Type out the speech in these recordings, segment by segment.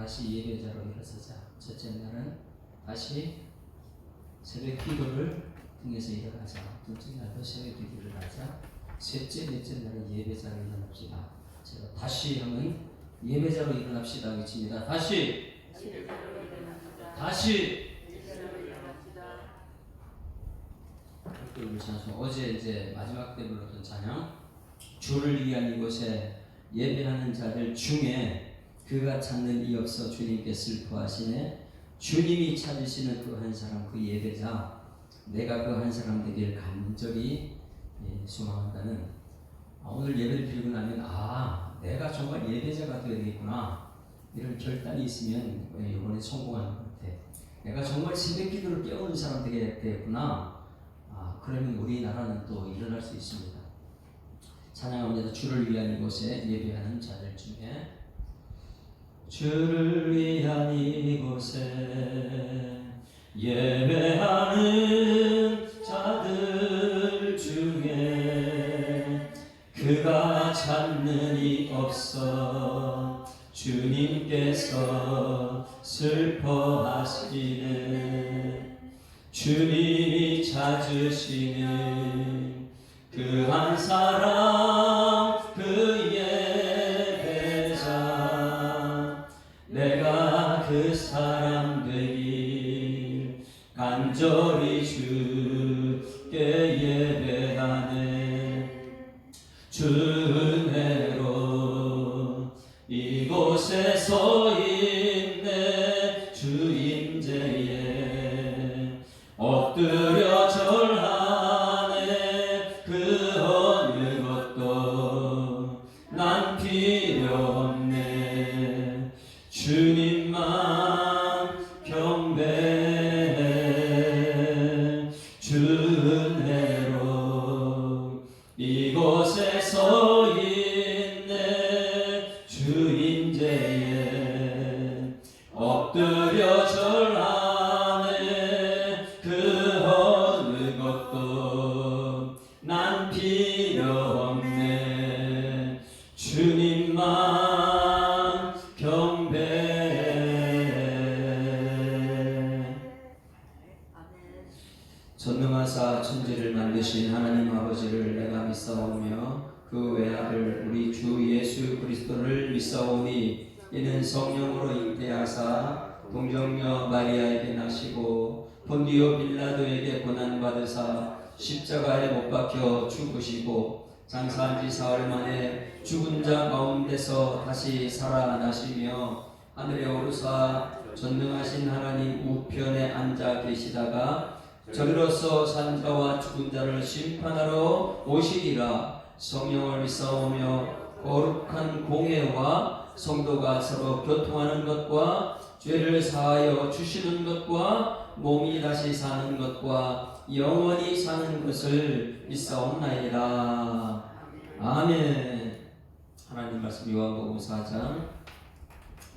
다시 예배자로 일어서자. 첫째 날은 다시 새벽 기도를 통해서 일어나자. 둘째 날도 새벽 기도를 하자. 셋째, 넷째 날은 예배자로 일어납시다. 제가 다시 하면 예배자로 일어납시다 외칩니다. 다시 어제 이제 마지막 때 불렀던 찬양, 주를 위한 이곳에 예배하는 자들 중에 그가 찾는 이 없어 주님께 슬퍼하시네. 주님이 찾으시는 그 한 사람, 그 예배자, 내가 그 한 사람 되길 간절히 소망한다는, 오늘 예배를 드리고 나면 내가 정말 예배자가 되어야 되겠구나, 이런 결단이 있으면 이번에 성공하는 것 같아. 내가 정말 새벽 기도를 깨우는 사람 되겠구나. 그러면 우리나라는 또 일어날 수 있습니다. 찬양합니다. 주를 위한 이곳에 예배하는 자들 중에, 주를 위한 이곳에 예배하는 자들 중에 그가 찾는 이 없어 주님께서 슬퍼하시네. 주님이 찾으시는 그 한 사람, 그 예배자, 내가 그 사람 되길 간절히 주께 예배하네. 주 은혜로 이곳에 서 있네. 주 임재에 엎드려 절하네. 그 어느 것도 난 필요 없네. 주님만 경배해. 주 은혜로 이곳에 서 있네. 주 임재에 엎드려 절하네. 그 어느 것도 난 필요 없네. 주님만 경배해. 전능하사 천지를 만드신 하나님 아버지를 내가 믿사오며 그 외아들 우리 주 예수 그리스도를 믿사오니 이는 성령으로 잉태하사 동정녀 마리아에게 나시고 본디오 빌라도에게 고난받으사 십자가에 못 박혀 죽으시고 장사한 지 사흘 만에 죽은 자 가운데서 다시 살아나시며 하늘에 오르사 전능하신 하나님 우편에 앉아 계시다가 저리로서 산 자와 죽은 자를 심판하러 오시리라. 성령을 믿사오며 거룩한 공회와 성도가 서로 교통하는 것과 죄를 사하여 주시는 것과 몸이 다시 사는 것과 영원히 사는 것을 믿사옵나이다. 아멘. 하나님 말씀 요한복음 4장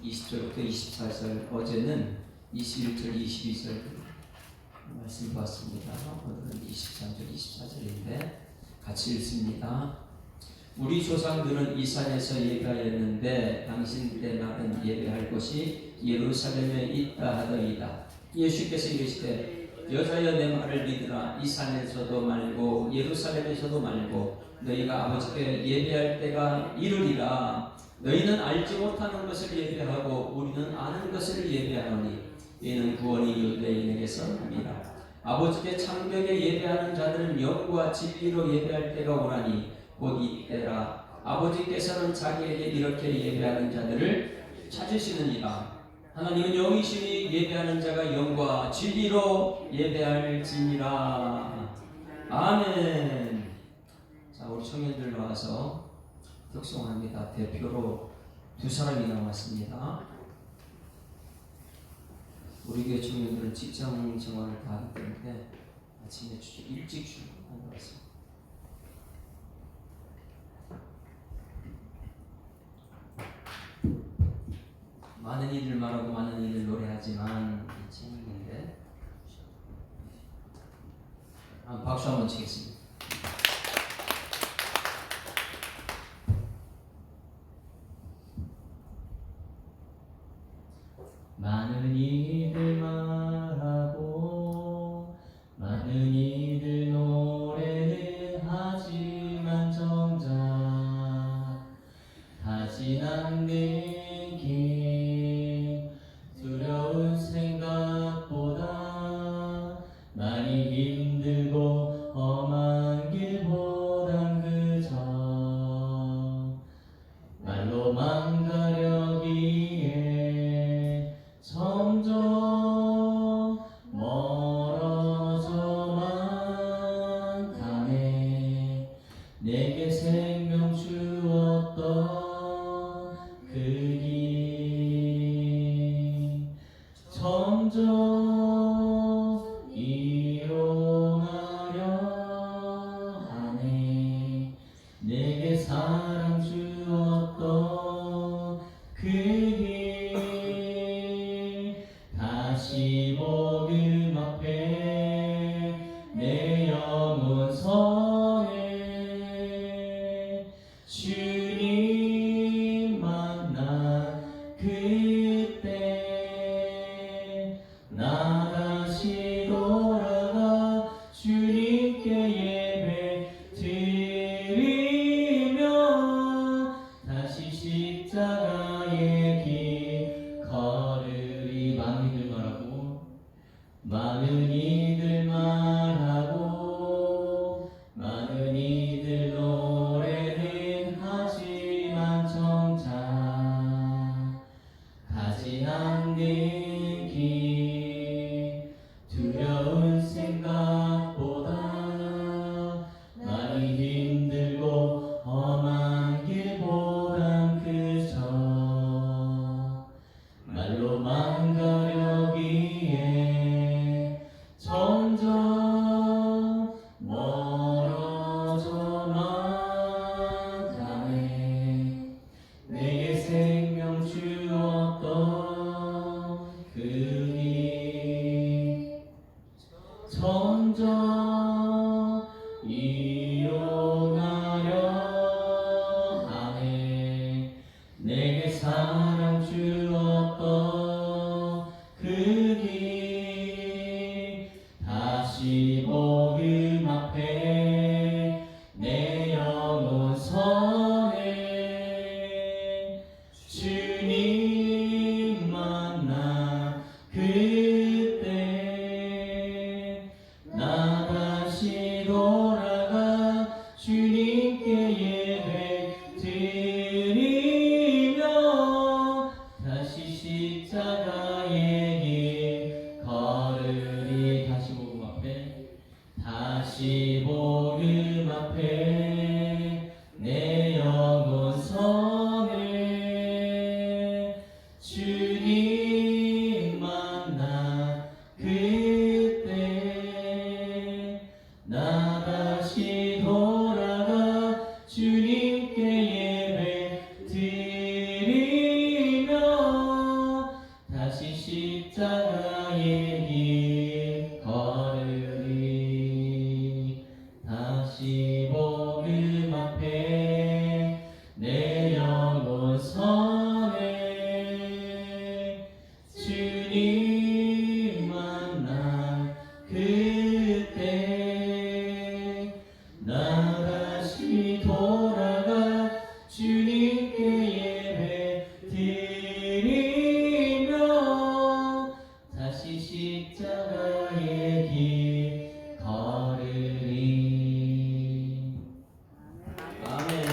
20절부터 24절, 어제는 21절 22절 말씀 보았습니다. 오늘은 23절 24절인데 같이 읽습니다. 우리 조상들은 이 산에서 예배하였는데 당신들의 날은 예배할 곳이 예루살렘에 있다 하더이다. 예수께서 이르시되 여자여 내 말을 믿으라. 이 산에서도 말고 예루살렘에서도 말고 너희가 아버지께 예배할 때가 이르리라. 너희는 알지 못하는 것을 예배하고 우리는 아는 것을 예배하노니 이는 구원이 유대인에게서 납니다. 아버지께 창벽에 예배하는 자들은 영과 진리로 예배할 때가 오나니 곧 이때라. 아버지께서는 자기에게 이렇게 예배하는 자들을 찾으시느니라. 하나님은 영이시니 예배하는 자가 영과 진리로 예배할지니라. 아멘. 자, 우리 청년들 나와서 득송합니다. 대표로 두 사람이 나왔습니다. 우리 교회 청년들은 직장 생활을 다 하기 때문에 아침에 일찍 출근하는 것 같습니다. 많은 일을 말하고 많은 일을 노래하지만 이 친구인데 박수 한번 치겠습니다. 힘들고 험한 길보단 그저 말로만 가려기에 점점 멀어져만 가네. 내게 생명 주었던 그 길 점점 이용하려 하네. 내게 사랑 주었던 그 길 다시 복음 앞에 내 영혼 선해. 주님 만난 그때 나 다시 돌아가 주님께 예배 드리며 다시 십자가의 길 걸으리. 많은 이들 말하고 많은 이들 말하고 많은 이들 노래는 하지만 정작 가지 않는 길 두려운 생각보다 많이 힘들고 험한 길보단 그저 말로만 가려기에 점점 멀어져만 가네. 내게 생명 주었던 그 길 점점 이용하려 하네. 내게 사랑 주었던 그 길 다시 복음 앞에 내 영혼 선해. 주님 만난 그때 나 다시 돌아가 주님께 예배 드리며 다시 십자가의 길 걸으리. 다시 복음 앞에 다시 복음 앞에 내 영혼 선해. 주님 만난 그때 나 다시 돌아가 주님께 예배 드리며 다시 십자가의 길 걸으리. 다시 복음 앞에 내 영혼 선해. 주님 만난 그때 나 다시 돌아가 주님께 예배 드리며 다시 십자가의 길 걸으리. 아멘.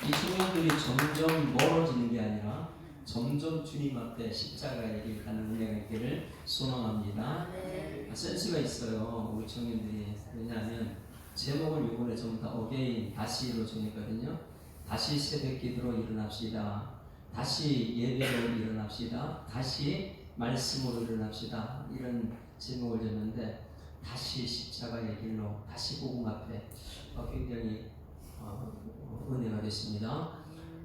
이 청년들이 점점 멀어지는 게 아니라 점점 주님 앞에 십자가의 길 가는 은혜가 있기를 소망합니다. 센스가 있어요, 우리 청년들이. 왜냐하면 제목을 이번에 전부 다 어게인, 다시로 정했거든요. 다시 새벽 기도로 일어납시다. 다시 예배로 일어납시다. 다시 말씀으로 일어납시다. 이런 제목을 줬는데, 다시 십자가의 길로, 다시 복음 앞에 굉장히 은혜가 됐습니다.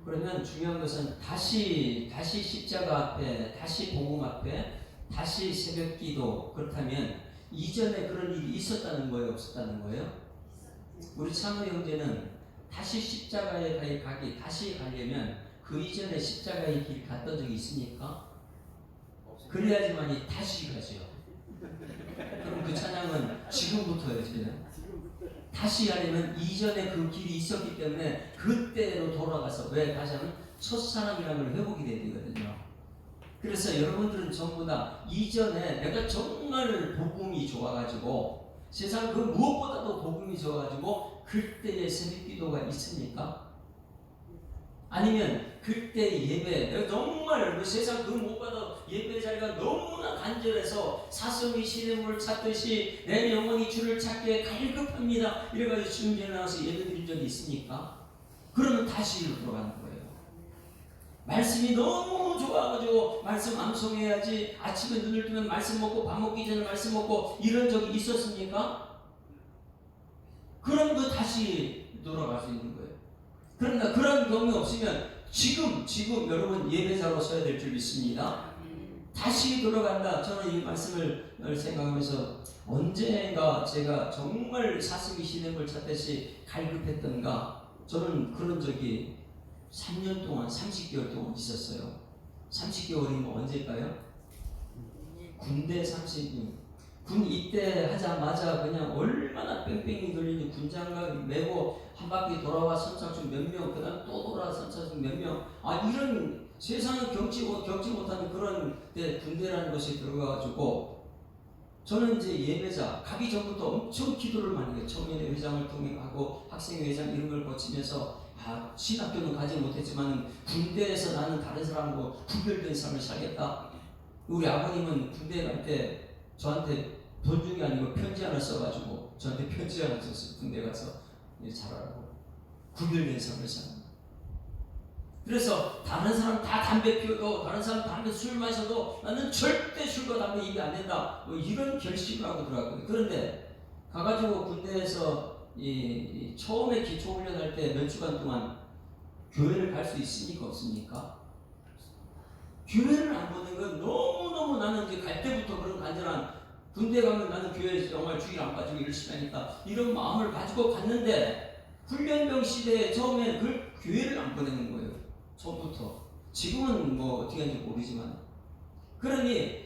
그러면 중요한 것은 다시 십자가 앞에, 다시 복음 앞에, 다시 새벽기도. 그렇다면 이전에 그런 일이 있었다는 거예요, 없었다는 거예요? 우리 참호 형제는 다시 십자가에 다시 가려면 그 이전에 십자가의 길 갔던 적이 있습니까? 그래야지만이 다시 가죠. 그럼 그 찬양은 지금부터예요, 지금. 다시 하려면 이전에 그 길이 있었기 때문에 그때로 돌아가서, 왜 다시 하면 첫사랑이라는 걸 회복이 돼야 되거든요. 그래서 여러분들은 전부 다 이전에 내가 정말 복음이 좋아가지고 세상 그 무엇보다도 복음이 좋아가지고 그때의 새벽기도가 있습니까? 아니면 그때 예배 내가 정말 그 세상 그 무엇보다 예배 자리가 너무나 간절해서 사슴이 시냇물을 찾듯이 내 영혼이 주를 찾기에 갈급합니다 이래가지고 주님께 나와서 예배 드린 적이 있습니까? 그러면 다시 들어가는 거예요. 말씀이 너무 좋아가지고 말씀 암송해야지 아침에 눈을 뜨면 말씀 먹고 밥 먹기 전에 말씀 먹고 이런 적이 있었습니까? 그럼 그 다시 돌아갈 수 있는 거예요. 그러나 그런 경험이 없으면 지금 여러분 예배자로 서야 될 줄 믿습니다. 다시 돌아간다. 저는 이 말씀을 생각하면서 언젠가 제가 정말 사슴이 시냇물 찾듯이 갈급했던가 저는 그런 적이 3년 동안 30개월 동안 있었어요. 30개월이면 언제일까요? 군대 30년. 군 입대하자마자 그냥 얼마나 뺑뺑이 돌리니 군장갑 메고 한 바퀴 돌아와 선착순 몇 명, 그 다음 또 돌아와 선착순 몇 명. 이런 세상을 겪지 못하는 그런 군대라는 것이 들어가가지고 저는 이제 예배자 가기 전부터 엄청 기도를 많이 해요. 청년회 회장을 통해하고 학생회장 이런 걸 거치면서 신학교는 가지 못했지만 군대에서 나는 다른 사람하고 구별된 삶을 살겠다. 우리 아버님은 군대 갈 때 저한테 돈 중이 아니고 편지 하나 써가지고 저한테 편지 하나 썼어요. 군대 가서 잘하라고 구별된 삶을 사는. 그래서 다른 사람 다 담배 피워도 다른 사람 담배 술 마셔도 나는 절대 술과 담배 입에 안 된다. 이런 결심을 하고 들어갔거든요. 그런데 가가지고 군대에서 처음에 기초훈련할 때 몇 주간 동안 교회를 갈 수 있습니까? 없습니까? 교회를 안 보는 건 너무너무 나는 이제 갈 때부터 그런 간절한 군대 가면 나는 교회에서 정말 주일 안 빠지고 열심히 하니까 이런 마음을 가지고 갔는데 훈련병 시대에 처음에 그 교회를 안 보내는 거예요. 처음부터. 지금은 뭐 어떻게 하는지 모르지만. 그러니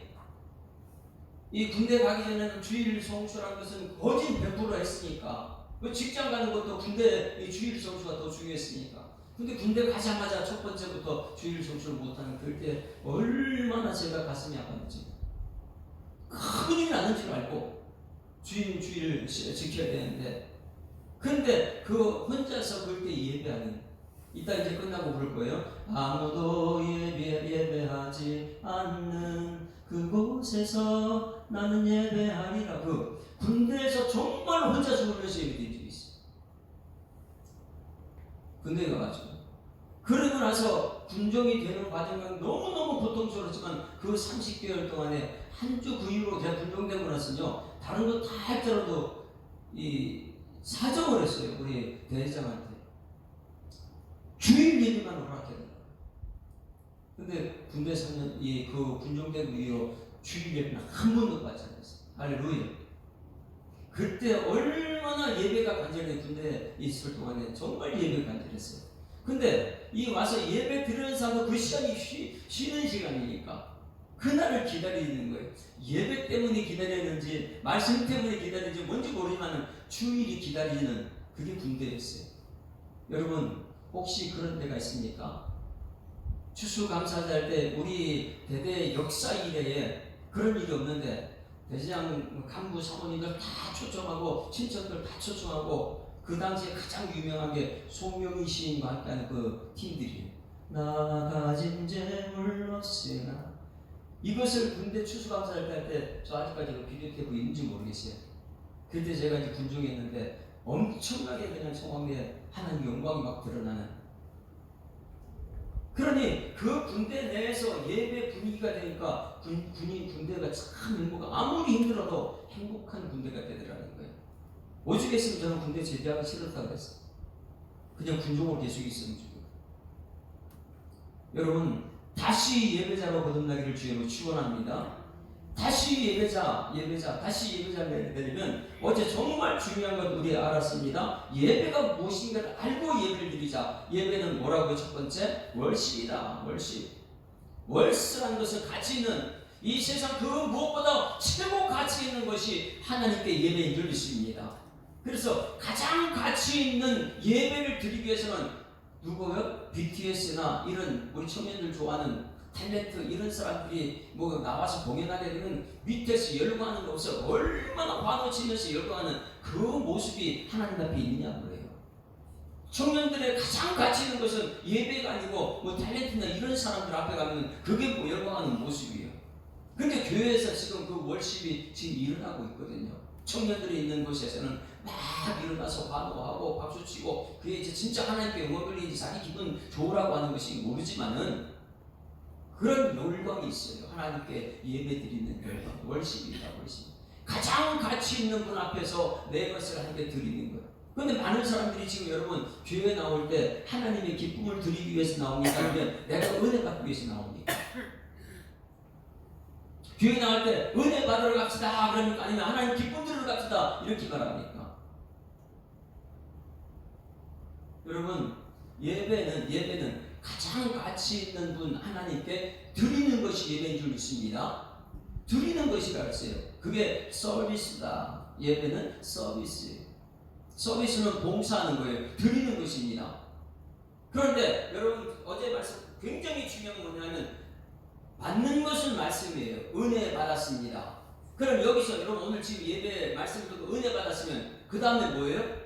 이 군대 가기 전에는 주일 성수라는 것은 거진 100% 했으니까 직장 가는 것도 군대 주일 성수가 더 중요했으니까. 근데 군대 가자마자 첫 번째부터 주일 성수를 못하는 그때 얼마나 제가 가슴이 아팠는지 큰일이 나는 줄 알고 주일 지켜야 되는데 근데 그 혼자서 그때 예배하는 이따 이제 끝나고 부를 거예요. 아무도 예배하지 않는 그곳에서 나는 예배하리라. 그 군대에서 정말 혼자서 부르면서 예배드린 적이 있어요. 군대에 가가지고 그러고 나서 군종이 되는 과정은 너무너무 고통스러웠지만 그 30개월 동안에 한 주 그 이후로 제가 군종되고 나서는요 다른 거 다 할지라도 사정을 했어요. 우리 대회장한테 주일 예배만 허락해야 된다. 근데 군대 3년 그 군종되고 이후로 주일 예배는 한 번도 받지 않았어요. 할렐루야. 그때 얼마나 예배가 간절해. 군대에 있을 동안에 정말 예배가 간절했어요. 근데 와서 예배 드리는 사람은 그 시간이 쉬는 시간이니까 그날을 기다리는 거예요. 예배 때문에 기다렸는지 말씀 때문에 기다렸는지 뭔지 모르지만 주일이 기다리는 그게 군대였어요. 여러분 혹시 그런 데가 있습니까? 추수감사절 할 때 우리 대대 역사 이래에 그런 일이 없는데 대장 간부 사모님들 다 초청하고 친척들 다 초청하고 그 당시에 가장 유명한 게 송명희 시인과 함께하는 그 팀들이에요. 나 가진 재물 없으나 이것을 군대 추수감사절 할 때 저 아직까지 그 비디오 테이프 있는지 모르겠어요. 그때 제가 이제 군중에 있는데 엄청나게 그냥 성황리에 하나님 영광이 막 드러나는. 그러니 그 군대 내에서 예배 분위기가 되니까 군대가 참 아무리 힘들어도 행복한 군대가 되더라는 거예요. 오죽했으면 저는 군대 제대하기 싫었다고 그랬어요. 그냥 군종으로 계속 있으면 좋겠어요. 여러분 다시 예배자로 거듭나기를 주님으로 축원합니다. 다시 예배자를 내리면 어제 정말 중요한 건 우리 알았습니다. 예배가 무엇인가를 알고 예배를 드리자. 예배는 뭐라고요? 첫 번째 월십이다. 월스라는 것은 가치 있는 이 세상 그 무엇보다 최고 가치 있는 것이 하나님께 예배인 줄 믿습니다. 그래서 가장 가치 있는 예배를 드리기 위해서는 누구요? BTS나 이런 우리 청년들 좋아하는 탤런트 이런 사람들이 뭐 나와서 공연하게 되면 밑에서 열광하는 거 없어. 얼마나 환호 치면서 열광하는 그 모습이 하나님 앞에 있느냐 그래요. 청년들의 가장 가치 있는 것은 예배가 아니고 뭐 탤런트나 이런 사람들 앞에 가면 그게 뭐 열광하는 모습이에요. 근데 교회에서 지금 그 월십이 지금 일어나고 있거든요. 청년들이 있는 곳에서는 막 일어나서 환호하고 박수치고 그게 이제 진짜 하나님께 영광 돌리는지 자기 기분 좋으라고 하는 것이 모르지만은 그런 열광이 있어요. 하나님께 예배드리는 열광, 월십이다. 월십. 가장 가치 있는 분 앞에서 내 것을 하나님께 드리는 거예요. 그런데 많은 사람들이 지금 여러분 교회 나올 때 하나님의 기쁨을 드리기 위해서 나옵니까? 아니면 내가 은혜 받기 위해서 나옵니까? 교회 나갈 때 은혜 받으러 갑시다 그러니까 아니면 하나님 기쁨 들으러 갑시다 이렇게 말합니까? 여러분 예배는 가장 가치 있는 분 하나님께 드리는 것이 예배인 줄 믿습니다. 드리는 것이라 했어요. 그게 서비스다. 예배는 서비스예요. 서비스는 봉사하는 거예요. 드리는 것입니다. 그런데 여러분 어제 말씀 굉장히 중요한 건 뭐냐면 받는 것은 말씀이에요. 은혜 받았습니다. 그럼 여기서 여러분 오늘 지금 예배 말씀 듣고 은혜 받았으면 그 다음에 뭐예요?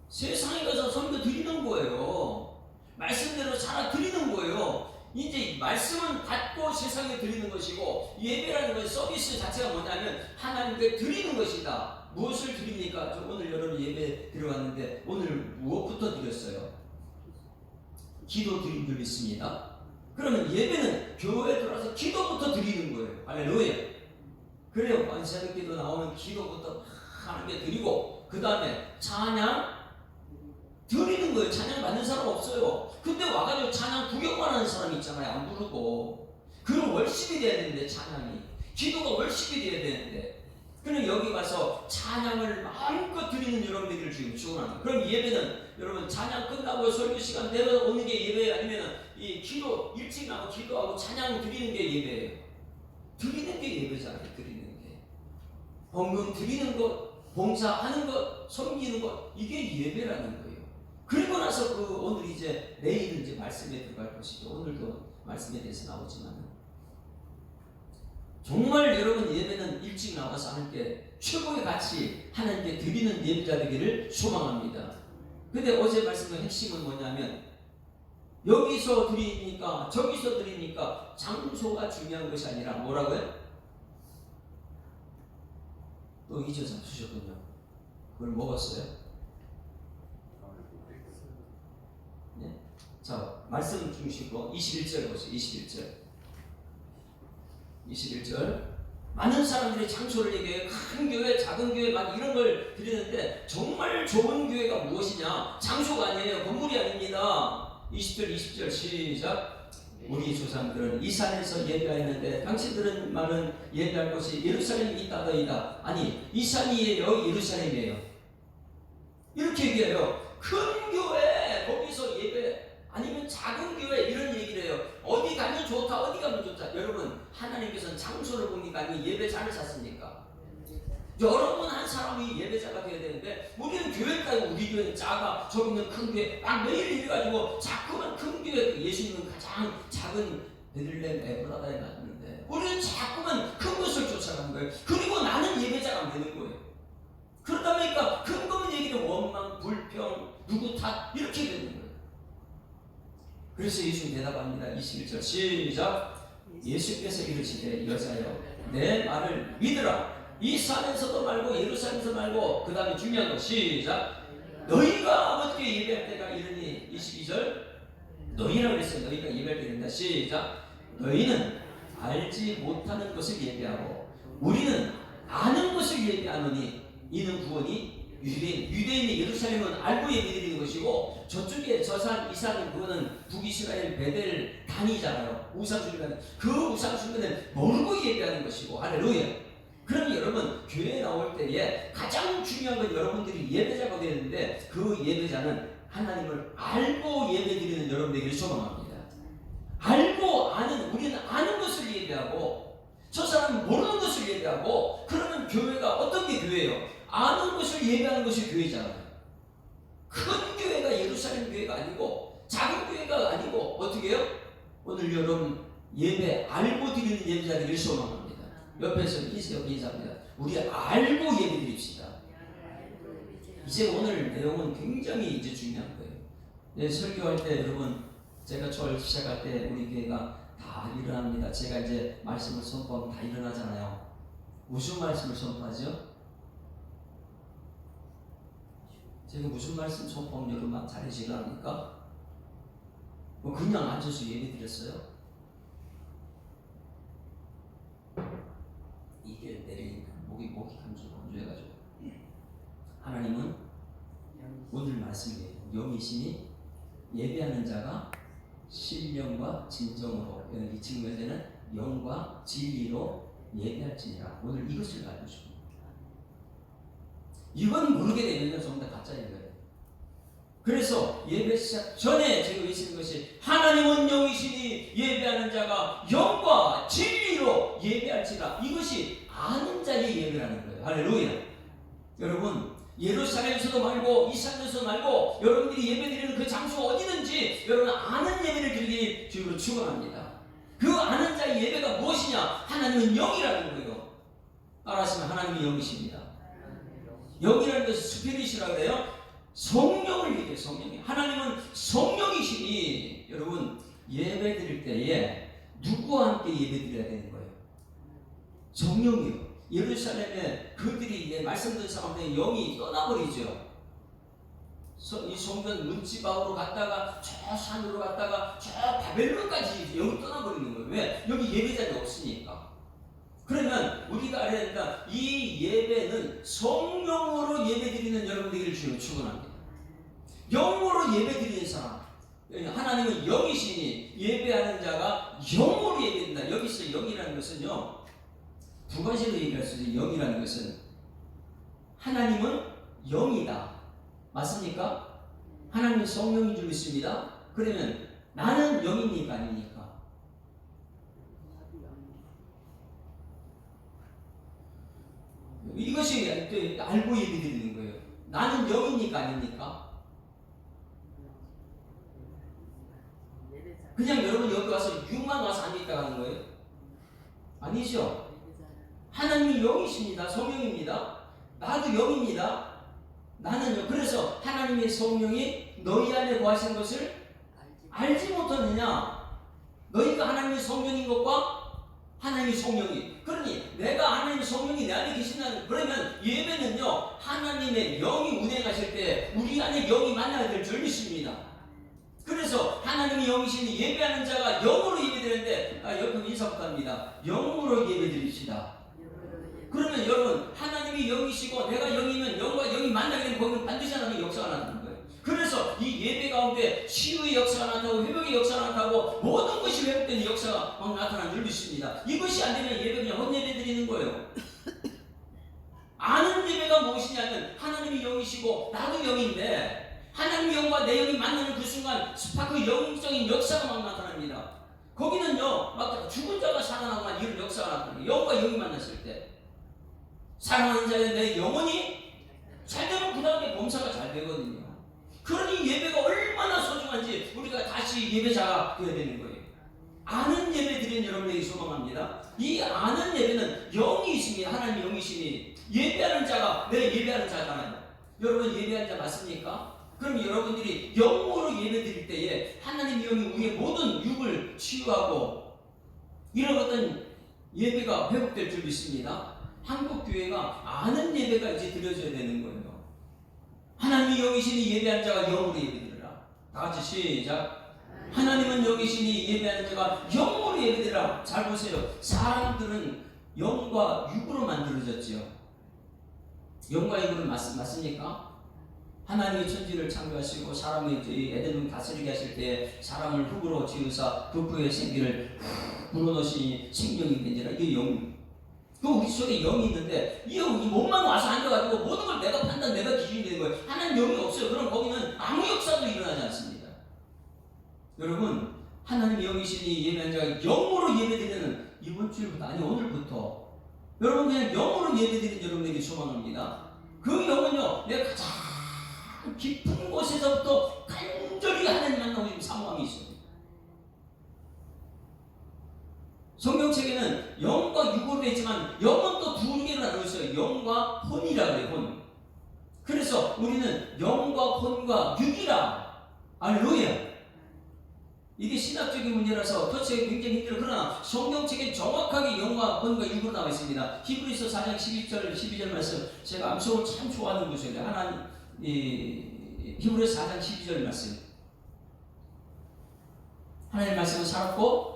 세상에 가서 선교 드리는 거예요. 말씀대로 살아 드리는 거예요. 이제 말씀은 받고 세상에 드리는 것이고 예배라는 건 서비스 자체가 뭐냐면 하나님께 드리는 것이다. 무엇을 드립니까? 저 오늘 여러분 예배 들어갔는데 오늘 무엇부터 드렸어요? 기도 드린 줄 믿습니다. 그러면 예배는 교회에 들어와서 기도부터 드리는 거예요. 할렐루야. 그래요. 새벽 기도 나오면 기도부터 하나님께 드리고 그 다음에 찬양 드리는 거예요. 찬양 받는 사람 없어요. 근데 와가지고 찬양 구경만 하는 사람이 있잖아요. 안 부르고. 그럼 월십이 돼야 되는데 찬양이. 기도가 월십이 돼야 되는데. 그럼 여기 가서 찬양을 마음껏 드리는 여러분들을 지금 지원하는 거예요. 그럼 예배는 여러분 찬양 끝나고 설교 시간 되면 오는 게 예배예요? 아니면 이 기도 일찍 나고 기도하고 찬양 드리는 게 예배예요? 드리는 게 예배잖아요. 드리는 게. 헌금 드리는 것, 봉사하는 것, 섬기는 것 이게 예배라는 거예요. 그리고 나서 그 오늘 이제 내일은 이제 말씀에 들어갈 것이죠. 오늘도 말씀에 대해서 나오지만 정말 여러분 예배는 일찍 나와서 하나님께 최고의 가치 하나님께 드리는 예배자 되기를 소망합니다. 근데 어제 말씀의 핵심은 뭐냐면 여기서 드리니까 저기서 드리니까 장소가 중요한 것이 아니라 뭐라고요? 또 잊어서 주셨군요. 그걸 먹었어요? 네. 자, 말씀 중시고 21절 보세요. 21절. 많은 사람들이 장소를 얘기해요. 큰 교회, 작은 교회 막 이런 걸 드리는데 정말 좋은 교회가 무엇이냐? 장소가 아니에요. 건물이 아닙니다. 20절 시작. 우리 조상들은 이 산에서 예배하였는데 당신들은 말은 예배할 곳이 예루살렘이 있다더이다. 아니 이 산이에요? 예루살렘이에요? 이렇게 얘기해요. 큰 교회 거기서 예배 아니면 작은 교회 이런 얘기를 해요. 어디 가면 좋다 어디 가면 좋다. 여러분 하나님께서는 장소를 봅니까? 아니면 예배자를 찾습니까? 여러분 한 사람이 예배자가 되어야 되는데 우리는 교회까지 우리 교회는 작아 저기 있는 큰 교회 막 매일 이래가지고 자꾸만 큰 교회 예수님은 가장 작은 베들레헴 에브라다에 갔는데 우리는 자꾸만 큰 것을 쫓아가는 거예요. 그리고 나는 예배자가 안 되는 거예요. 그러다 보니까 큰 거면 얘기는 원망, 불평, 누구 탓 이렇게 되는 거예요. 그래서 예수님 대답합니다. 21절 시작. 예수께서 이르시되 여자여 내 말을 믿으라. 이 산에서도 말고 예루살렘에서 말고 그 다음에 중요한 거 시작. 너희가 아버지께 예배할 때가 이르니 22절 너희라고 그랬어요. 너희가 예배할 때 된다. 시작. 너희는 알지 못하는 것을 예배하고 우리는 아는 것을 예배하노니 이는 구원이 유대인의 예루살렘은 알고 예배드리는 것이고 저쪽에 저산 이산은 그거는 북이스라엘 베델 단이잖아요. 우상숭배는 그 우상숭배는 모르고 예배하는 것이고 할렐루야. 그럼 여러분 교회에 나올 때에 가장 중요한 건 여러분들이 예배자가 되는데 그 예배자는 하나님을 알고 예배드리는 여러분들에게 소망합니다. 알고 아는 우리는 아는 것을 예배하고 저 사람은 모르는 것을 예배하고 그러면 교회가 어떤 게 교회예요? 아는 것을 예배하는 것이 교회잖아요. 큰 교회가 예루살렘 교회가 아니고 작은 교회가 아니고 어떻게 해요? 오늘 여러분 예배 알고 드리는 예배자들을 소망합니다. 옆에서 인사합니다. 우리 알고 예배 드립시다. 이제 오늘 내용은 굉장히 이제 중요한 거예요. 네, 설교할 때 여러분 제가 절 시작할 때 우리 교회가 다 일어납니다. 제가 이제 말씀을 선포하면 다 일어나잖아요. 무슨 말씀을 선포하죠? 제가 무슨 말씀 선포하면 여러분 잘해서 일어납니까? 뭐 그냥 앉아서 예배 드렸어요? 이게 내리니까 목이 간주해가지고 하나님은 오늘 말씀이에요. 영이시니 예배하는 자가 신령과 진정으로 이 측면에는 영과 진리로 예배할지니라. 오늘 이것을 알고 싶습니다. 이건 모르게 되면 전부 다 가짜인 거예요. 그래서 예배 시작 전에 제가 외치는 것이 하나님은 영이시니 예배하는 자가 영과 진리로 예배할지라. 이것이 아는 자의 예배라는 거예요. 할렐루야. 여러분 예루살렘에서도 말고 이스라엘에서도 말고 여러분들이 예배드리는 그 장소 어디든지 여러분 아는 예배를 드리기 주로 축원합니다. 그 아는 자의 예배가 무엇이냐? 하나님은 영이라는 거예요. 알았으면 하나님이 영이십니다. 영이라는 것은 스피릿이라고 해요. 성령을 얘기해요. 성령이. 하나님은 성령이시니 여러분 예배 드릴 때에 누구와 함께 예배 드려야 되는 거예요? 성령이요. 예루살렘에 그들이 말씀 듣는 사람들의 영이 떠나버리죠. 이 성전 문지방으로 갔다가 저 산으로 갔다가 저 바벨론까지 영이 떠나버리는 거예요. 왜? 여기 예배자가 없으니까. 그러면 우리가 알아야 된다. 이 예배는 성령으로 예배드리는 여러분들을 주로 축원합니다. 영으로 예배드리는 사람, 하나님은 영이시니 예배하는 자가 영으로 예배된다. 여기서 영이라는 것은요 두 가지로 얘기할 수 있어요. 영이라는 것은 하나님은 영이다. 맞습니까? 하나님은 성령인 줄 믿습니다. 그러면 나는 영입니까? 아닙니까? 이것이 알고 예배드리는 거예요. 나는 영입니까? 아닙니까? 그냥 여러분 여기 와서 육만 와서 앉아있다 가는 거예요? 아니죠. 하나님이 영이십니다. 성령입니다. 나도 영입니다. 나는요. 그래서 하나님의 성령이 너희 안에 거하시는 것을 알지 못하느냐? 너희가 하나님의 성령인 것과 하나님의 성령이, 그러니 내가 하나님의 성령이 내 안에 계신다는, 그러면 예배는요 하나님의 영이 운행하실 때 우리 안에 영이 만나야 될 줄 믿습니다. 그래서 하나님이 영이시니 예배하는 자가 영으로 예배드리는데 여러분 인사부터 합니다. 영으로 예배드립시다. 그러면 여러분 하나님이 영이시고 내가 영이면 영과 영이 만나게 되면 거기는 반드시 하나님의 역사가 나타나는 거예요. 그래서 이 예배 가운데 치유의 역사가 나타나고 회복의 역사가 나타나고 모든 것이 회복되는 역사가 막 나타나는 줄 믿습니다. 이것이 안 되면 예배 그냥 헛예배 드리는 거예요. 아는 예배가 무엇이냐면 하나님이 영이시고 나도 영인데 하나님의 영과 내 영이 만나는 그 순간 스파크 영적인 역사가 막 나타납니다. 거기는요 막 죽은 자가 살아나거나 이런 역사가 나타나요. 영과 영이 만났을 때 사랑하는 자의 내 영혼이 잘 되면 그 다음에 범사가 잘 되거든요. 그러니 예배가 얼마나 소중한지 우리가 다시 예배자가 되어야 되는 거예요. 아는 예배 드리는 여러분에게 소망합니다. 이 아는 예배는 영이 있습니다. 하나님 영이시니 예배하는 자가 내 예배하는 자잖아요. 여러분 예배하는 자 맞습니까? 그럼 여러분들이 영으로 예배 드릴 때에 하나님 영이 우리의 모든 육을 치유하고 이런 어떤 예배가 회복될 줄 믿습니다. 한국 교회가 아는 예배가 이제 드려져야 되는 거예요. 하나님이 영이시니 예배하는 자가 영으로 예배드리라. 다 같이 시작. 하나님은 영이시니 예배하는 자가 영으로 예배드리라. 잘 보세요. 사람들은 영과 육으로 만들어졌지요. 영과 육으로 맞습니까? 하나님이 천지를 창조하시고 사람이 에덴을 다스리게 하실 때 사람을 흙으로 지으사 그 흙의 생기를 불어넣으시니 생명이 된지라. 이게 영. 그 우리 속에 영이 있는데 이 몸만 와서 앉아가지고 모든 걸 내가 판단, 내가 기준이 되는 거예요. 하나님 영이 없어요. 그럼 거기는 아무 역사도 일어나지 않습니다. 여러분 하나님 영이시니 예배하는 자가 영으로 예배드리는 이번 주부터 아니 오늘부터 여러분 그냥 영으로 예배드리는 여러분에게 소망합니다. 그 영은요 내가 가장 깊은 곳에서부터 간절히 하나님 만나고 싶은 사모함이 있습니다. 성경책에는 영과 육으로 되어 있지만 영은 또 두 개로 나누어 있어요. 영과 혼이라 그래요. 혼. 그래서 우리는 영과 혼과 육이라. 할렐루야. 이게 신학적인 문제라서 터치하기 굉장히 힘들어. 그러나 성경책에 정확하게 영과 혼과 육으로 나와 있습니다. 히브리서 4장 11절 12절 말씀, 제가 암송을 참 좋아하는 구절이에요. 하나님 히브리서 4장 12절 말씀. 하나님 말씀은 살았고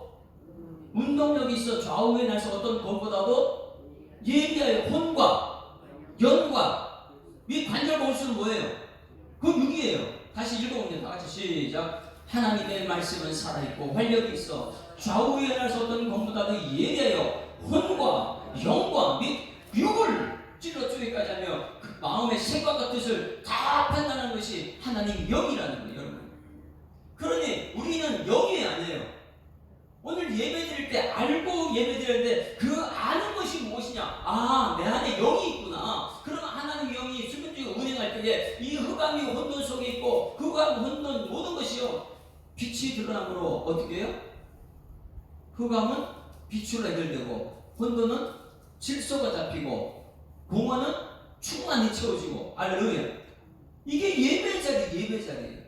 운동력이 있어 좌우에 날서 어떤 것보다도 예비하여 혼과 영과 이 관절 본수는 뭐예요? 그 육이에요. 다시 읽어보면 다 같이 시작. 하나님의 말씀은 살아있고 활력이 있어 좌우에 날서 어떤 것보다도 예비하여 혼과 영과 및 육을 찔러 쪼개까지 하며 그 마음의 생각과 뜻을 다 판단하는 것이 하나님의 영이라는 거예요. 여러분, 그러니 우리는 영이 아니에요. 오늘 예배 드릴 때 알고 예배 드리는데 그 아는 것이 무엇이냐? 아, 내 안에 영이 있구나. 그러면 하나님의 영이 수면중에 운행할 때에 이 흑암이 혼돈 속에 있고 흑암, 혼돈 모든 것이요 빛이 드러남으로 어떻게 해요? 흑암은 빛으로 해결되고 혼돈은 질서가 잡히고 공허는 충만히 채워지고. 할렐루야. 이게 예배 자리, 예배 자리예요.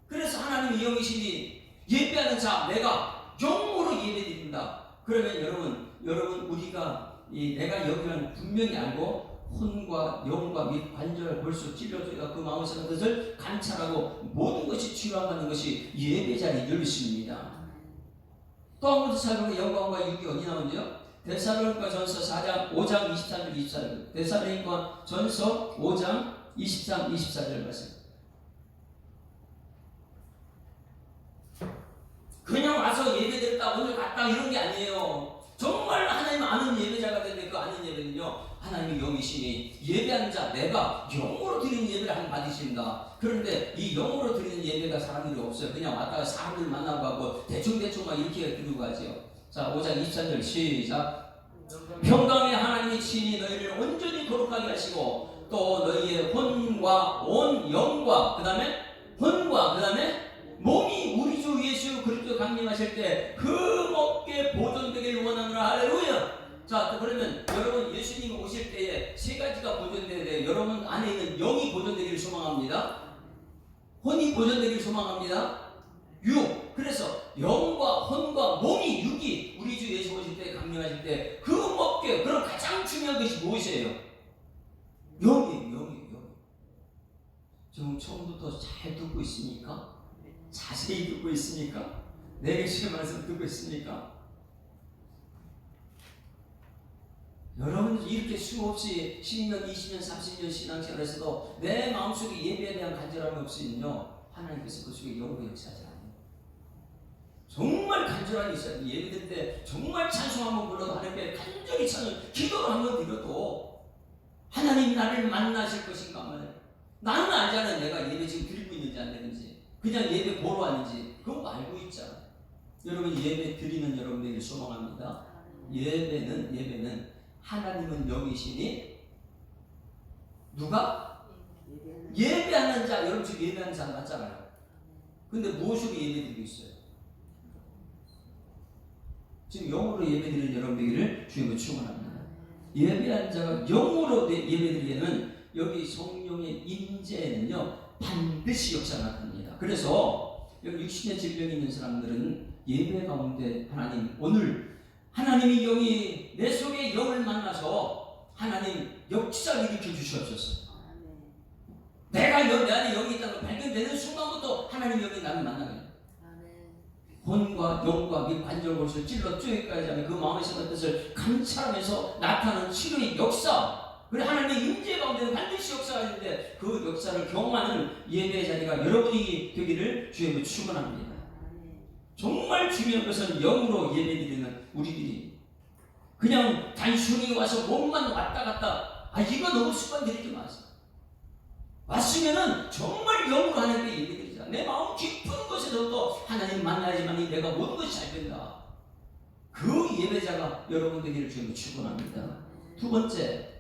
그래서 하나님의 영이시니 예배하는 자 내가 영으로 예배드린다. 그러면 여러분 우리가 내가 여기는 분명히 알고 혼과 영과 및 관절 벌써 찔러줘야 그 마음의 생각 뜻을 감찰하고 모든 것이 치유하는 것이 예배 자리 열심입니다. 또 한 번도 살펴보면 영과 혼과 육이 어디 나오는데요? 데살로니가 전서 4장 5장 23절 24절. 데살로니가 전서 5장 23, 24절 말씀. 그냥 와서 예배 드렸다 오늘 갔다 이런 게 아니에요. 정말 하나님 아는 예배자가 되는데 그 아는 예배는요 하나님의 영이시니 예배하는 자 내가 영으로 드리는 예배를 하나님 받으신다. 그런데 이 영으로 드리는 예배가 사람들이 없어요. 그냥 왔다가 사람들 만나고 가고 대충대충 막 이렇게 드리고 가지요. 자 5장 23절 시작. 평강의 하나님이 친히 너희를 온전히 거룩하게 하시고 또 너희의 혼과 온 영과 그 다음에 혼과 그 다음에 몸이 우리 주 예수 그리스도 강림하실 때 흠없게 보존되길 원하노라. 할렐루야. 자, 그러면 여러분 예수님이 오실 때에 세 가지가 보존돼야 돼요. 여러분 안에 있는 영이 보존되기를 소망합니다. 혼이 보존되기를 소망합니다. 육. 그래서 영과 혼과 몸이 육이 우리 주 예수 오실 때 강림하실 때 흠없게. 그럼 가장 중요한 것이 무엇이에요? 영이에요. 지금 처음부터 잘 듣고 있습니까? 자세히 듣고 있습니까? 내게 지금 말씀 듣고 있습니까? 여러분 이렇게 수없이 10년, 20년, 30년 신앙생활에서도 내 마음속에 예배에 대한 간절함이 없으면요 하나님께서 그 속에 영으로 역사하지 않아요. 정말 간절함이 있어요. 예배드릴 때 정말 찬송 한번 불러도 하나님께 간절히 찬송 기도를 한번 드려도 하나님 나를 만나실 것인가 말이에요. 나는 알잖아요. 내가 예배 지금 드리고 있는지 안 되는지 그냥 예배 보러 왔는지 그거 알고 있잖아. 여러분 예배 드리는 여러분에게 소망합니다. 예배는 하나님은 영이시니 누가? 예배하는 자. 여러분 지금 예배하는 자 맞잖아요. 근데 무엇으로 예배드리고 있어요? 지금 영으로 예배드리는 여러분에게를 주님을 축원합니다. 예배하는 자가 영으로 예배드리려면 여기 성령의 임재는요 반드시 역사가 나타납니다. 그래서 여기 60년 질병이 있는 사람들은 예배 가운데 하나님 오늘 하나님의 영이 내 속에 영을 만나서 하나님 역사를 일으켜 주시옵소서. 내가 내 안에 영이 있다는 걸 발견되는 순간부터 하나님의 영이 나를 만나게 혼과 영과 및 관절골을 찔러 쪼개까지 하면 그 마음의 생각 뜻을 감찰하면서 나타나는 치료의 역사. 그래 하나님의 임재 가운데는 반드시 역사가 있는데 그 역사를 경험하는 예배의 자리가 여러분이 되기를 주님을 축원합니다. 정말 중요한 것은 영으로 예배드리는 우리들이 그냥 단순히 와서 몸만 왔다 갔다 이거 너무 습관 들이지 마세요. 왔으면은 정말 영으로 하나님께 예배드리자. 내 마음 깊은 곳에서부터 하나님 만나야지만 내가 모든 것이 잘 된다. 그 예배자가 여러분 되기를 주님을 축원합니다. 두 번째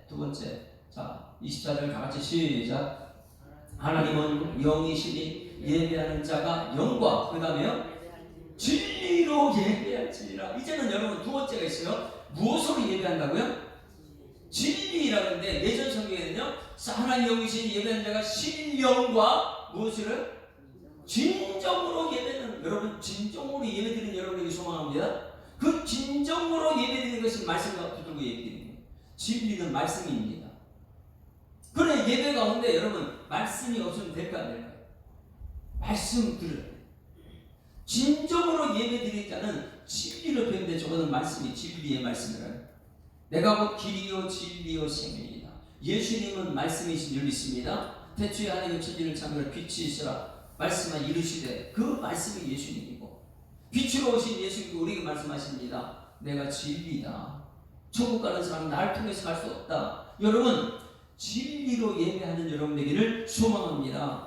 자 24절 다같이 시작. 하나님은 영이시니 예배하는 자가 영과 그 다음에요 진리로 예배하는 예배할지니라. 이제는 여러분 두 번째가 있어요. 무엇으로 예배한다고요? 진리라고 하는데 예전 성경에는요, 하나님 영이신 예배하는 자가 신령과 무엇으로? 진정으로 예배는, 여러분 진정으로 예배드리는 여러분에게 소망합니다. 그 진정으로 예배드리는 것이 말씀과 붙들고 예배드리는 거예요. 진리는 말씀입니다. 그러나 예배 가운데 여러분 말씀이 없으면 될까 안 될까요? 말씀 들어야 돼요. 진정으로 예배드릴 자는 진리로 표현된 저거는 말씀이 진리의 말씀이라요. 내가 곧 길이요 진리요 생명이다. 예수님은 말씀이신 줄 믿습니다. 태초에 하나님의 천지를 창조하여 빛이 있으라 말씀만 이르시되 그 말씀이 예수님이고, 빛으로 오신 예수님이 우리에게 말씀하십니다. 내가 진리다. 천국 가는 사람은 나를 통해서 갈 수 없다. 여러분 진리로 예배하는 여러분 되기를 소망합니다.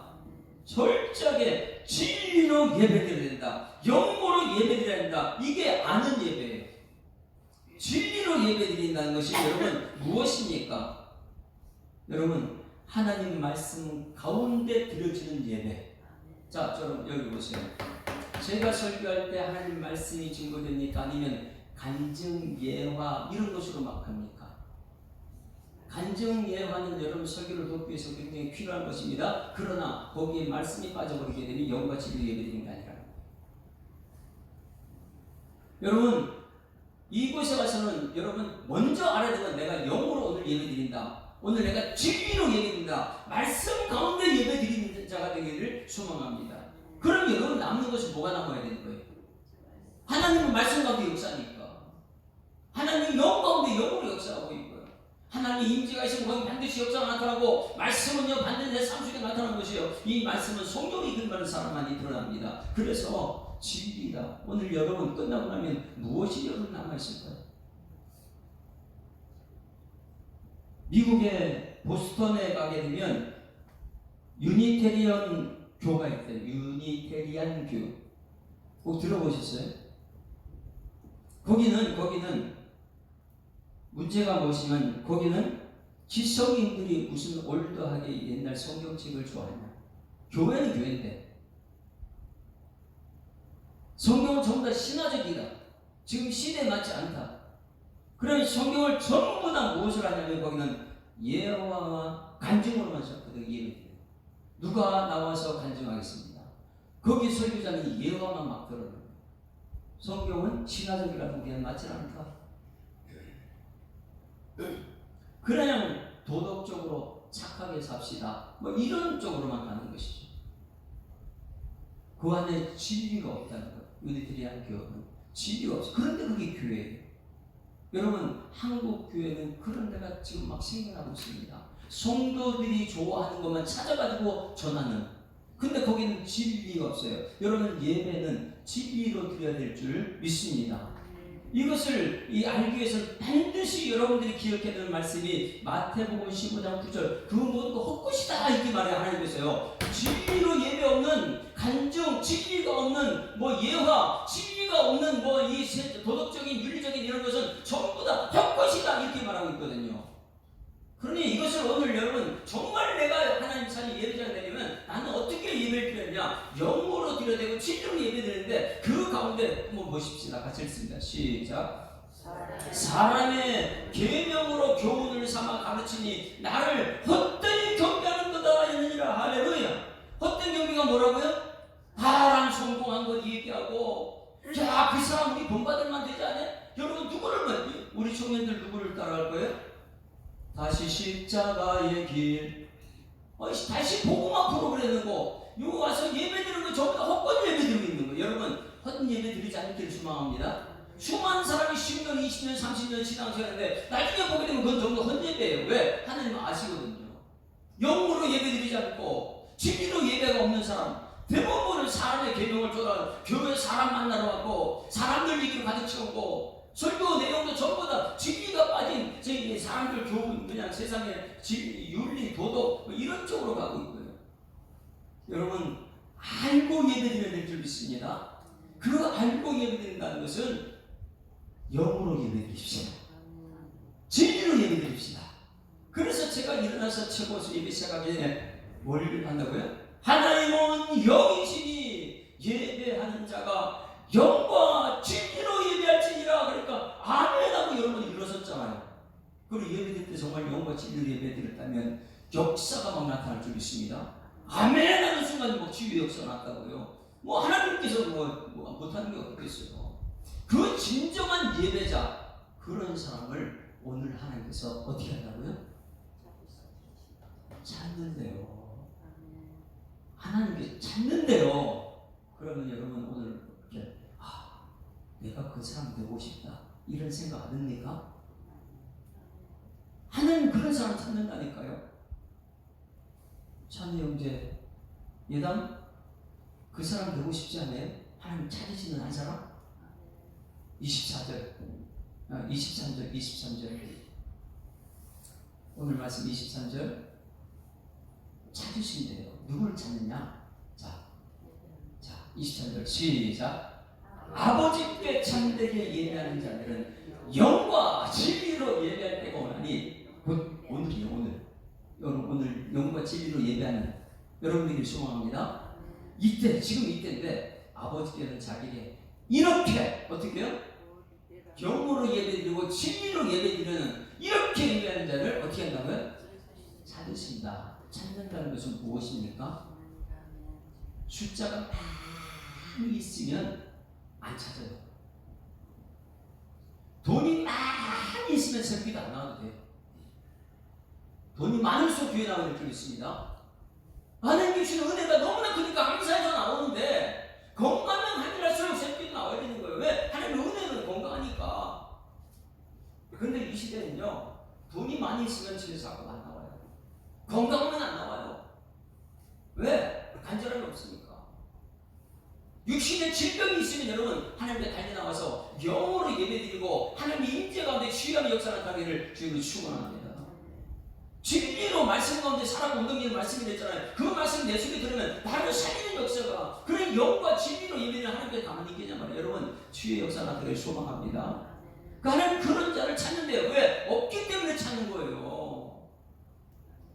철저하게 진리로 예배드려야 된다. 영으로 예배드려야 된다. 이게 아는 예배예요. 진리로 예배드린다는 것이 여러분 무엇입니까? 여러분 하나님 말씀 가운데 드려지는 예배. 자, 여러분 여기 보세요. 제가 설교할 때 하나님 말씀이 증거됩니까? 아니면 간증, 예화 이런 것으로 막 합니까? 간증, 예화는 여러분 설교를 돕기 위해서 굉장히 필요한 것입니다. 그러나 거기에 말씀이 빠져버리게 되면 영과 진리로 예배드리는 게 아니라, 여러분 이곳에 와서는 여러분 먼저 알아야 되는 건 내가 영으로 오늘 예배드린다. 오늘 내가 진리로 예배드린다. 말씀 가운데 예배드리는 자가 되기를 소망합니다. 그럼 여러분 남는 것이 뭐가 남아야 되는 거예요? 하나님은 말씀 가운데 역사하니까. 하나님 영 가운데 영으로 역사하고 있고요. 하나님 임재가 있으면 거기 반드시 역사가 나타나고, 말씀은요 반드시 내 삶 속에 나타나는 것이에요. 이 말씀은 성령이 근거하는 사람만이 드러납니다. 그래서 진리다. 오늘 여러분 끝나고 나면 무엇이 여러분 남아있을까요? 미국의 보스턴에 가게 되면 유니테리언 교가 있대요. 유니테리안 교. 꼭 들어보셨어요? 거기는 문제가 무엇이면, 거기는 지성인들이 무슨 올드하게 옛날 성경책을 좋아하냐. 교회는 교회인데 성경은 전부 다 신화적이다. 지금 시대에 맞지 않다. 그러면 성경을 전부 다 무엇을 하냐면 거기는 예화와 간증으로만 예배드려요. 누가 나와서 간증하겠습니다. 거기 설교자는 예화만 막 들어요. 성경은 신화적이라고 그냥 맞지 않다. 그냥 도덕적으로 착하게 삽시다. 뭐 이런 쪽으로만 가는 것이죠. 그 안에 진리가 없다는 것. 유니테리안 교회는 진리가 없어. 그런데 그게 교회예요. 여러분 한국 교회는 그런 데가 지금 막 생겨나고 있습니다. 성도들이 좋아하는 것만 찾아가지고 전하는. 근데 거기는 진리가 없어요. 여러분 예배는 진리로 드려야 될 줄 믿습니다. 이것을 알기 위해서 반드시 여러분들이 기억해야 되는 말씀이 마태복음 15장 9절 그 모든 거 헛것이다 이렇게 말해 하나님께서요. 진리로 예배 없는 간증, 진리가 없는 뭐 예화, 진리가 없는 뭐 이 도덕적인 윤리적인 이런 것은 전부 다 헛것이다 이렇게 말하고 있거든요. 그러니 이것을 오늘 여러분 정말 내가 하나님 찬이 예배자가 되려면 나는 어떻게 예배를 드려야 되냐? 영으로 드려야 되고 진리로 예배드리는데 그 가운데 한번 보십시다. 같이 읽습니다. 시작. 사람의 계명으로 교훈을 삼아 가르치니 나를 헛되이 경배하는 거다 이느니라. 할렐루야. 헛된 경배가 뭐라고요? 다란 성공한 것 얘기하고, 야, 그 사람 우리 본받을만 되지 않냐? 여러분 누구를 우리 청년들 누구를 따라갈 거예요? 다시 십자가의 길, 다시 복음화 프로그램인 거, 이거 와서 예배 드리는 거 전부 다 헛건 예배 드리고 있는 거. 여러분 헛된 예배 드리지 않기를 소망합니다. 수많은 사람이 10년, 20년, 30년 신앙생활인데 나중에 보게 되면 그건 전부 헛 예배예요. 왜? 하나님은 아시거든요. 영으로 예배 드리지 않고 진리로 예배가 없는 사람, 대부분은 사람의 계명을 쫓아 교회 사람 만나러 왔고 사람들 얘기로 가득 채우고 설교 내용도 전부 다 진리가 빠진 사람들 교훈, 그냥 세상의 윤리, 도덕 뭐 이런 쪽으로 가고 있고요. 여러분 알고 예배드려야 될 줄 믿습니다. 그 알고 예배드린다는 것은 영으로 예배드립시다. 진리로 예배드립시다. 그래서 제가 일어나서 최고수 예배 시작하기 전에 뭘 한다고요? 하나님은 영이시니 예배하는 자가 영과 진리로 예배 때 정말 영과 진리로 예배드렸다면 역사가 막 나타날 줄 있습니다. 아멘 하는 순간 뭐 치유의 역사가 났다고요. 뭐 하나님께서 뭐 못하는 게 어떻겠어요. 그 진정한 예배자, 그런 사람을 오늘 하나님께서 어떻게 한다고요? 찾는데요. 하나님께서 찾는데요. 그러면 여러분 오늘 이렇게 내가 그 사람 되고 싶다 이런 생각 안 듭니까? 하나님 그런 사람 찾는다니까요. 찬이 형제 예담 그 사람 되고 싶지 않아요? 하나님 찾으시는 한 사람? 24절 23절 오늘 말씀 23절 찾으신대요. 누구를 찾느냐? 자 23절 시작. 아버지께 참되게 예배하는 자들은 영과 진리로 예배할 때가 오나니, 곧 오늘이에요. 오늘 영과 진리로 예배하는 여러분들이 소망합니다. 지금 이때인데 아버지께는 자기에게 이렇게 어떻게 해요? 영으로 예배드리고 진리로 예배드리는 이렇게 예배하는 자를 어떻게 한다고요? 찾으신다. 찾는다는 것은 무엇입니까? 숫자가 많이 있으면 안 찾아요. 돈이 많이 있으면 새벽기도 안 나와도 돼요. 돈이 많을수록 교회 나오는 줄 있습니다. 하나님 주시는 은혜가 너무나 크니까 항상에서 나오는데 건강하면 하늘날수록 새벽기도 나와야 되는 거예요. 왜? 하나님 은혜는 건강하니까. 그런데 이 시대는요, 돈이 많이 있으면 집에서 자꾸 안 나와요. 건강하면 안 나와요. 왜? 간절함이 없으니까. 육신의 질병이 있으면 여러분 하나님께 달려 나와서 영으로 예배드리고 하나님의 임재 가운데 치유함의 역사 나타나기를 주님을 축원합니다. 진리로 말씀 가운데 살아가 엉덩이는 말씀이 됐잖아요. 그 말씀 내 속에 들으면 나를 살리는 역사가, 그런 영과 진리로 예배는 하나님께 가만히 있겠냐 말이에요. 여러분 치유의 역사 나타나기를 소망합니다. 하나님 그런 자를 찾는데요. 왜? 없기 때문에 찾는 거예요.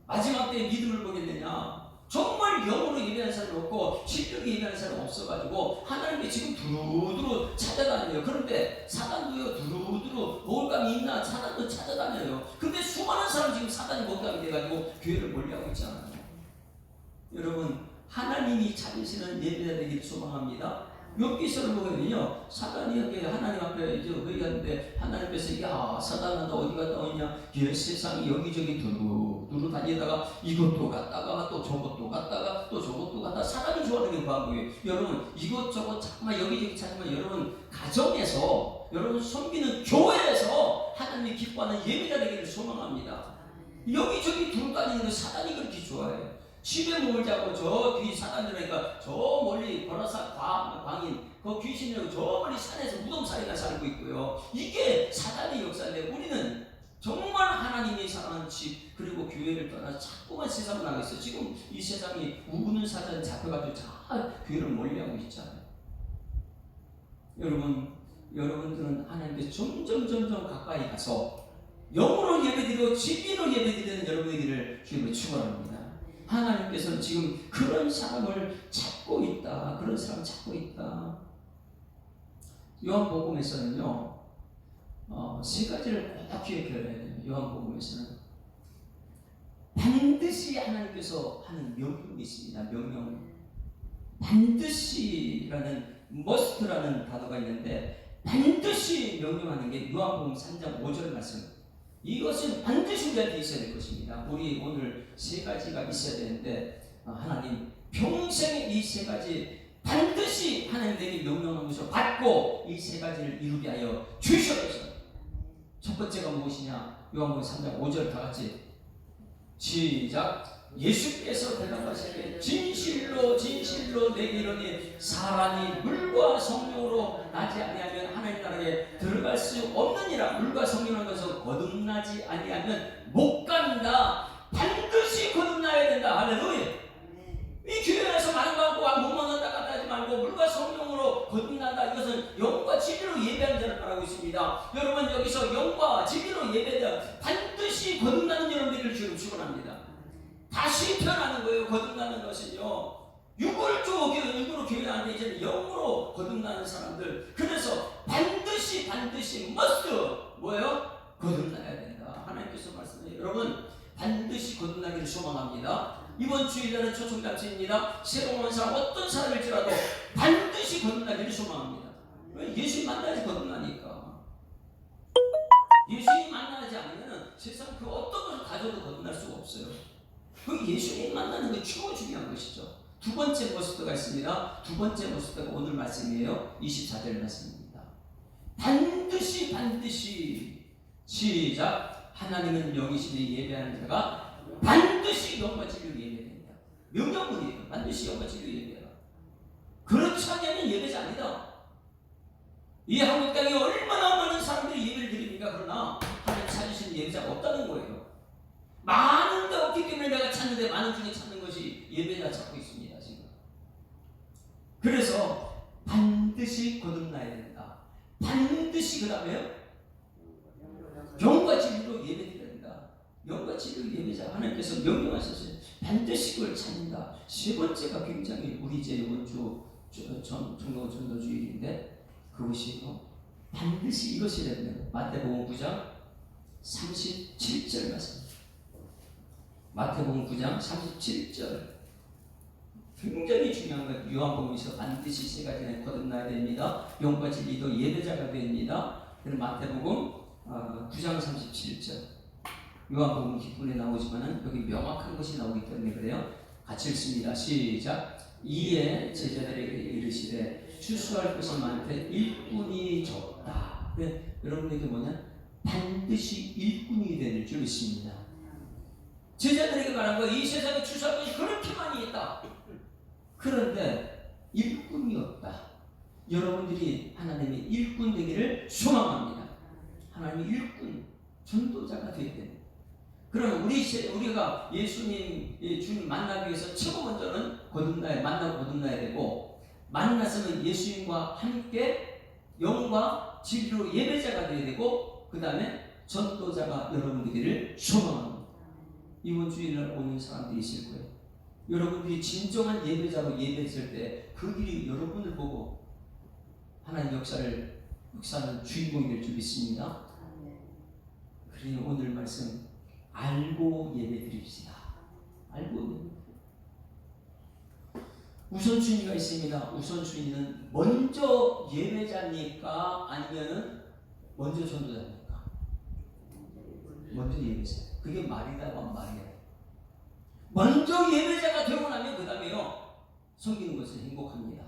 마지막 때에 믿음을 보겠느냐? 정말 영으로 예배하는 사람이 없고 진리로 예배하는 사람이 없어가지고 하나님께 지금 두루두루 찾아다녀요. 그런데 사단도요 두루두루 먹을감이 있나 사단도 찾아다녀요. 근데 수많은 사람 지금 사단이 먹을감이 돼가지고 교회를 멀리하고 있잖아요. 여러분 하나님이 찾으시는 예배자 되기를 소망합니다. 욥기서를 보면요, 사단이 하나님 앞에 이제 회의하는데 하나님께서 야 사단아 너 어디 갔다 오냐? 세상이 여기저기 두루 다니다가 이것도 갔다가 또 저것도 갔다가 또 저것도 갔다가 사단이 좋아하는 게 뭐예요? 여러분 이것저것 자꾸만 여기저기 찾으면 여러분 가정에서 여러분 섬기는 교회에서 하나님이 기뻐하는 예배자 되기를 소망합니다. 여기저기 두루 다니는 거 사단이 그렇게 좋아해요. 집에 몸을 잡고 저 뒤 사단들이니까 저 멀리 버라사 광인 그 귀신이라고 저 멀리 산에서 무덤살이가 살고 있고요. 이게 사단의 역사인데 우리는 정말 하나님이 사랑하는 집 그리고 교회를 떠나서 자꾸만 세상을 나가고 있어요. 지금 이 세상이 우는 사단 잡혀가지고 다 교회를 멀리하고 있잖아요. 여러분들은 하나님께 점점 가까이 가서 영으로 예배드리고 진리로 예배드리는 여러분에게를 주님을 축원합니다. 하나님께서는 지금 그런 사람을 찾고 있다. 그런 사람 찾고 있다. 요한복음에서는요, 세 가지를 꼭 기억해야 돼요. 요한복음에서는 반드시 하나님께서 하는 명령이 있습니다. 명령. 반드시라는 must라는 단어가 있는데 반드시 명령하는 게 요한복음 3장 5절 말씀. 이것은 반드시 우리한테 있어야 될 것입니다. 우리 오늘 세 가지가 있어야 되는데 하나님 평생에 이 세 가지 반드시 하나님 내게 명령한 것을 받고 이 세 가지를 이루게 하여 주시옵소서. 첫 번째가 무엇이냐? 요한복음 3장 5절 다 같이 시작. 예수께서 대답하시되 진실로 내게 이르니 사람이 물과 성령으로 나지 아니하면 하나님 나라에 들어갈 수 없느니라. 물과 성령이라는 것은 거듭나지 아니하면 못 간다. 반드시 거듭나야 된다. 할렐루야. 이 교회에서 많은 거 갖고 못 만난다 갔다 하지 말고 물과 성령으로 거듭난다. 이것은 영과 진리로 예배하는 자를 말하고 있습니다. 여러분 여기서 영과 진리로 예배하다 반드시 거듭나는 여러분들을 지금 축원합니다. 다시 태어나는 거예요. 거듭나는 것은요. 육으로 교회 안에 이제 영으로 거듭나는 사람들. 그래서 반드시 must 뭐예요? 거듭나야 된다. 하나님께서 말씀해요. 여러분 반드시 거듭나기를 소망합니다. 이번 주일날은 초청잔치입니다. 새로 온 사람 어떤 사람일지라도 반드시 거듭나기를 소망합니다. 왜? 예수님 만나야지 거듭나니까. 예수님 만나지 않으면 세상 그 어떤 것을 가져도 거듭날 수가 없어요. 그 예수님 만나는 게 최고 중요한 것이죠. 두 번째 모습도가 있습니다. 두 번째 모습도가 오늘 말씀이에요. 24절 말씀입니다. 반드시 시작. 하나님은 영이시니 예배하는 자가 반드시 영과 진리로 예배된다. 명령문이에요. 반드시 영과 진리로 예배하라. 그렇지 않으면 예배자 아니다. 이 한국 땅에 얼마나 많은 사람들이 예배를 드립니까? 그러나 하나님 찾으신 예배자가 없다는 거예요. 많은 데 없기 때문에 내가 찾는데 많은 중에 찾는 것이 예배자 찾고 있습니다. 지금. 그래서 반드시 거듭나야 된다. 반드시 그 다음에요. 영과 진리로 예배드려야 된다. 영과 진리로 예배자 하나님께서 명령하셨어요. 반드시 그걸 찾는다. 세 번째가 굉장히 우리 이제 이번 주 종로 전도주일인데 그것이 반드시 이것이 됩니다. 마태복음 9장 37절 말씀. 마태복음 9장 37절 굉장히 중요한 거예요. 요한복음에서 반드시 세 가지는 거듭나야 됩니다. 영과 진리도 예배자가 됩니다. 그럼 마태복음 9장 37절 요한복음 뒷부분에 나오지만은 여기 명확한 것이 나오기 때문에 그래요. 같이 읽습니다. 시작. 이에 제자들에게 이르시되 추수할 것이 많되 일꾼이 적다. 여러분에게 뭐냐? 반드시 일꾼이 될 줄 믿습니다. 제자들에게 말한 거, 이 세상에 추수할 것이 그렇게 많이 있다. 그런데 일꾼이 없다. 여러분들이 하나님의 일꾼 되기를 소망합니다. 하나님의 일꾼, 전도자가 되어야 됩니다. 그러면 우리가 예수님, 주님 만나기 위해서 최고 먼저는 만나고 거듭나야 되고, 만났으면 예수님과 함께 영과 진리로 예배자가 되어야 되고, 그 다음에 전도자가 여러분 되기를 소망합니다. 이번 주일날 오는 사람들이 있을 거예요. 여러분들이 진정한 예배자로 예배했을 때 그들이 여러분을 보고 하나님 역사는 주인공이 될 줄 믿습니다. 그러니 오늘 말씀 알고 예배드립시다. 알고 예배. 우선순위가 있습니다. 우선순위는 먼저 예배자입니까? 아니면은 먼저 전도자입니까? 먼저 예배자. 그게 말이라고 하면 말이에요. 먼저 예배자가 되고 나면 그 다음에요 섬기는 것은 행복합니다.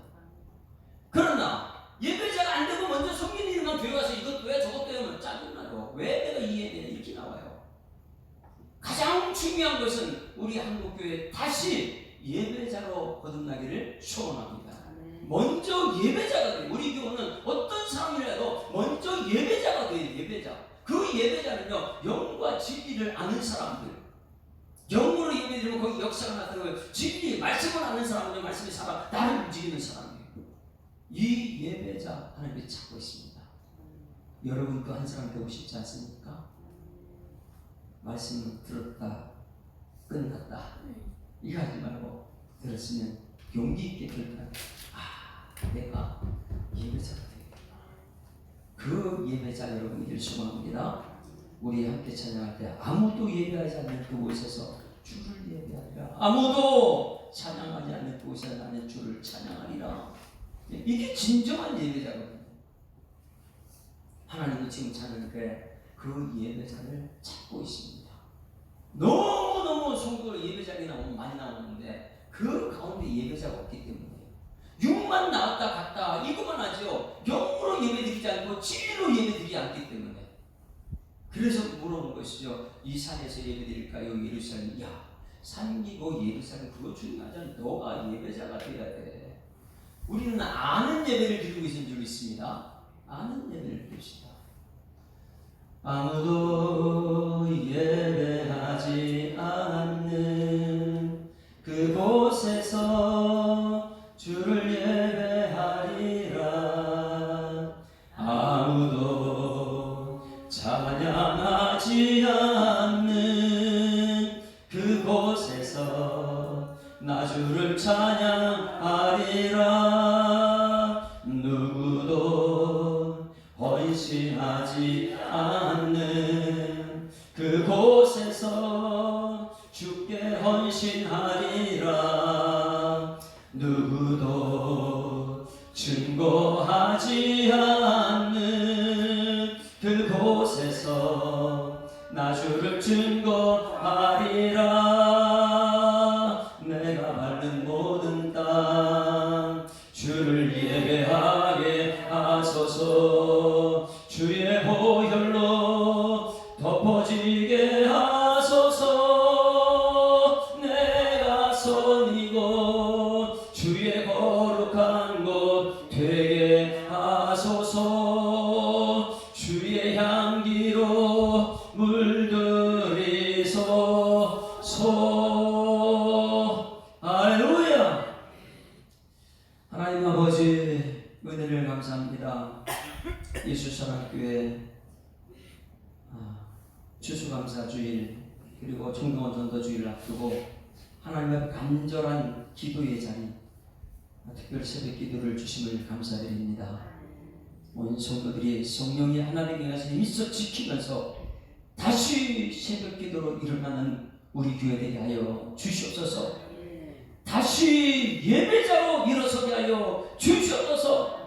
그러나 예배자가 안 되고 먼저 섬기는 일만 교회 와서 이것도 왜 저것도 하면 짜증나요. 왜 내가 이해해야 되냐 이렇게 나와요. 가장 중요한 것은 우리 한국교회 다시 예배자로 거듭나기를 소원합니다. 먼저 예배자가 돼요. 우리 교회는 어떤 사람이라도 먼저 예배자가 돼요. 예배자. 그 예배자는요 영과 진리를 아는 사람들. 영으로 예배드리면 거기 역사가 나타나고요. 진리, 말씀을 아는 사람은요 말씀이 살아 나를 움직이는 사람이에요. 이 예배자 하나님이 찾고 있습니다. 여러분 그 한 사람 되고 싶지 않습니까? 말씀을 들었다 끝났다 이거 하지 말고 들었으면 용기 있게 들었다. 내가 예배자가 되겠구나. 그 예배자 여러분들 소망합니다. 우리 함께 찬양할 때 아무도 예배하지 않는 그곳에서 주를 예배하리라. 아무도 찬양하지 않는 그곳에서 나는 주를 찬양하리라. 이게 진정한 예배자거든요. 하나님은 지금 찬양할 그 예배자를 찾고 있습니다. 너무너무 성도로 예배자가 많이 나오는데 그 가운데 예배자가 없기 때문에 육만 나왔다 갔다 이거만 하죠. 영으로 예배드리지 않고 진리로 예배드리지 않기 때문에. 그래서 물어본 것이죠. 이 산에서 예배드릴까요? 예루살렘. 야, 산이고 예루살렘 그거 중요하지 않아. 너가 예배자가 돼야 돼. 우리는 아는 예배를 드리고 있는 줄 믿습니다. 아는 예배를 드립시다. 아무도 예배하지 않는 그곳에서 주를 예배하리라. 아무도 찬양하지 않는 그곳에서 나 주를 찬양하리라. 누구도 헌신하지 않는 위해서 주께 헌신하리라. 누구도 증거하지 않는 그곳에서 나 주를 증거하리라. 내가 밟는 모든 땅 주를 예배하게 하소서. 주의 보혈로 덮어지게 하소서. 내가 선 이곳 주의 거룩한 곳 되게 하소서. 주의 향기로 물들이소서. 할렐루야. 하나님 아버지 은혜를 감사합니다. 예수사랑교회 추수감사주일 그리고 청동원 전도주일을 앞두고 하나님 앞에 간절한 기도의 자리, 특별 새벽 기도를 주심을 감사드립니다. 온 성도들이 성령이 하나님의 가서 있어 지키면서 다시 새벽 기도로 일어나는 우리 교회 되게 하여 주시옵소서. 다시 예배자로 일어서게 하여 주시옵소서.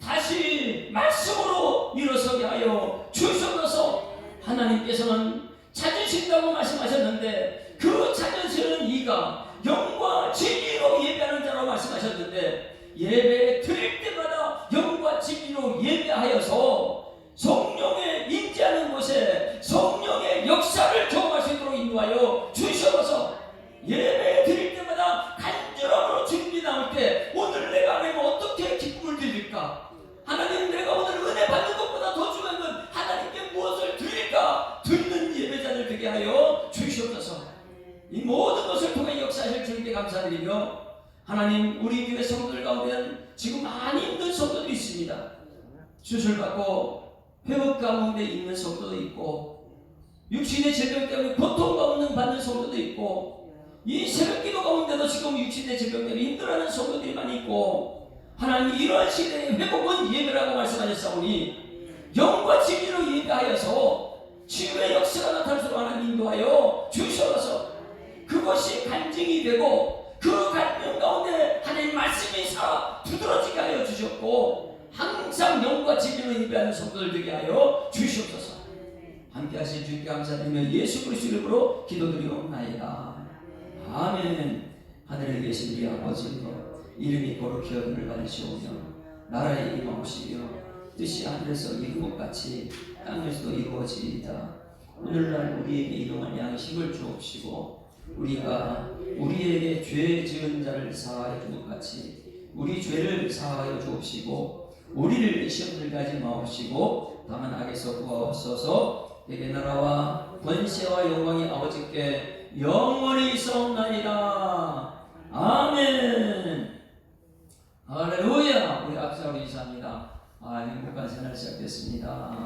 다시 말씀으로 일어서게 하여 주시옵소서. 하나님께서는 찾으신다고 말씀하셨는데 그 찾으시는 이가 영과 진리로 예배하는 자라고 말씀하셨는데 예배 드릴 때마다 영과 진리로 예배하여서 성령의 임재하는 곳에 성령의 역사를 경험할 수 있도록 인도하여 주시옵소서. 예배 드릴 때마다 간절함으로 준비 나올 때 오늘 내가 하나님 어떻게 기쁨을 드릴까? 하나님 내가 오늘 은혜 받는 것보다 더 중요한 건 하나님께 무엇을 드릴까? 드리는 예배자들 되게 하여 주시옵소서. 이 모든 것을 통해 역사하실 주님께 감사드리며 하나님 우리 교회 성도들 가운데는 지금 많이 힘든 성도들이 있습니다. 수술받고 회복 가운데 있는 성도도 있고 육신의 질병 때문에 고통 가운데 받는 성도도 있고 이 새벽기도 가운데도 지금 육신의 질병 때문에 힘들어하는 성도들이 많이 있고 하나님 이러한 시대의 회복은 예배라고 말씀하셨사오니 영과 진리로 예배하여서 치유의 역사가 나타날수록 하나님 인도하여 주셔서 그것이 간증이 되고 그 간증 가운데 하나님 말씀이 살아 두드러지게 하여 주셨고 항상 영과 진리로 예배하는 성도들 되게 하여 주시옵소서. 함께 하신 주님께 감사드리며 예수 그리스도 이름으로 기도드리옵나이다. 아멘. 하늘에 계신 우리 아버지 이름이 거룩히 여김을 받으시오며 나라의 임하옵시며 뜻이 하늘에서 이룬 것 같이 땅에서도 이루어지이다. 오늘날 우리에게 일용할 양식을 주옵시고 우리가 우리에게 죄 지은 자를 사하여 준 것 같이 우리 죄를 사하여 주옵시고 우리를 시험 들게 하지 마옵시고 다만 악에서 구하옵소서. 내게 나라와 권세와 영광이 아버지께 영원히 있사옵나이다. 아멘. 할렐루야. 우리 앞서 인사합니다. 행복한 생활 시작됐습니다.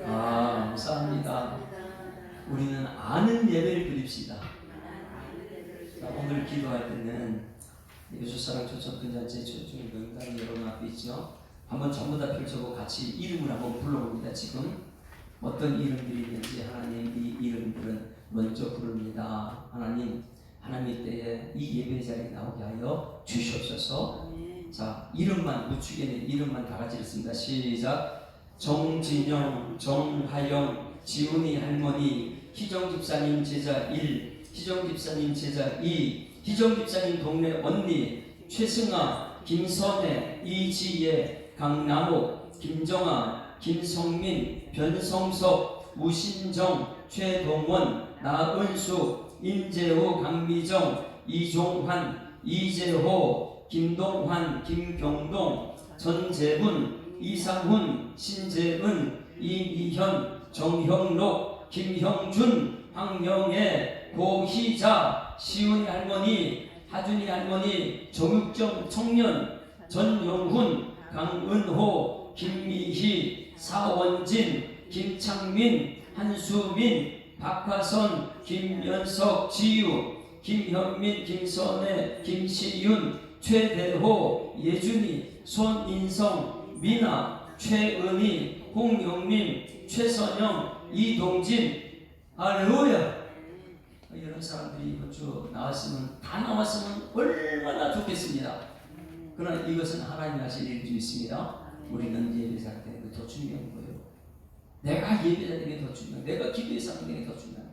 감사합니다. 우리는 아는 예배를 드립시다. 자, 오늘 기도할 때는 예수사랑 초청근잔치 초청 명단이 여러분 앞에 있죠. 한번 전부 다 펼쳐보고 같이 이름을 한번 불러봅니다. 지금 어떤 이름들이 있는지 하나님 이 이름들은 먼저 부릅니다. 하나님 때에 이 예배 자리에 나오게 하여 주시옵소서. 자, 이름만 우측에는 이름만 다 같이 읽습니다. 시작. 정진영, 정하영, 지훈이 할머니, 희정 집사님 제자 1, 희정 집사님 제자 2, 희정 집사님 동네 언니, 최승아, 김선혜, 이지혜, 강남옥, 김정아, 김성민, 변성석, 우신정, 최동원, 나은수, 임재호, 강미정, 이종환, 이재호, 김동환, 김경동, 전재훈, 이상훈, 신재은, 이미현, 정형록, 김형준, 황영애, 고희자, 시훈이 할머니, 하준이 할머니, 정육정 청년, 전용훈, 강은호, 김미희, 사원진, 김창민, 한수민, 박화선, 김연석, 지유, 김현민, 김선혜, 김시윤, 최대호, 예준이, 손인성, 미나, 최은희, 홍영민, 최선영, 이동진, 할렐루야. 이런 사람들이 이번 주 나왔으면, 다 나왔으면 얼마나 좋겠습니다. 그러나 이것은 하나님 하실 일이 좀 있습니다. 우리는 예배자가 되는 게 더 중요한 거예요. 내가 예배자 되는 게 더 중요한, 내가 기도해서 하는 게 더 중요한.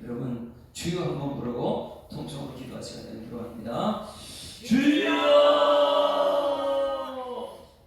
여러분 주여 한번 부르고 통성으로 기도할 시간을 들어갑니다. 주여!